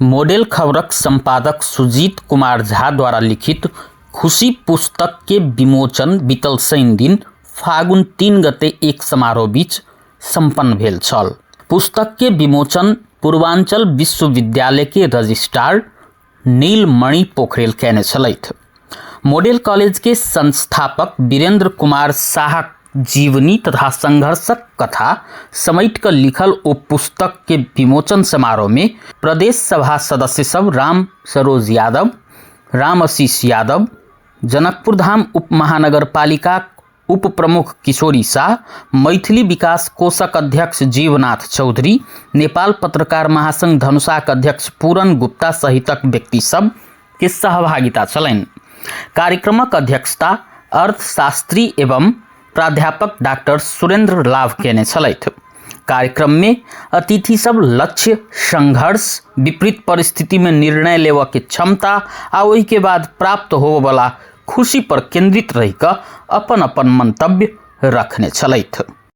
Model खबरक संपादक सुजीत कुमार झा द्वारा लिखित खुशी पुस्तक के विमोचन बीतल शनि दिन फागुन 3 गते एक समारोह बीच संपन्न भेल छल। पुस्तक के विमोचन पूर्वांचल विश्वविद्यालय के रजिस्ट्रार नीलमणि पोखरेल कैने छलैथ। मॉडल कॉलेज के संस्थापक वीरेंद्र कुमार शाह जीवनी तथा संघर्षक कथा समेट कर लिखल ओ पुस्तक के विमोचन समारोह में प्रदेश सभा सदस्य सब राम सरोज यादव, राम आशीष यादव, जनकपुर धाम उप महानगर पालिका उप प्रमुख किशोरी शाह, मैथिली विकास कोषक अध्यक्ष जीवनाथ चौधरी, नेपाल पत्रकार महासंघ धनुषाक अध्यक्ष पूरन गुप्ता सहितक व्यक्ति सब के सहभागिता छलैन। कार्यक्रमक अध्यक्षता अर्थशास्त्री एवं प्राध्यापक डॉक्टर सुरेंद्र लाभ केने छलैथ। कार्यक्रम में अतिथि सब लक्ष्य, संघर्ष, विपरीत परिस्थिति में निर्णय लेवा के क्षमता आ ओहि के बाद प्राप्त होवे वाला खुशी पर केंद्रित रही अपन अपन मंतव्य रखने छलैथ।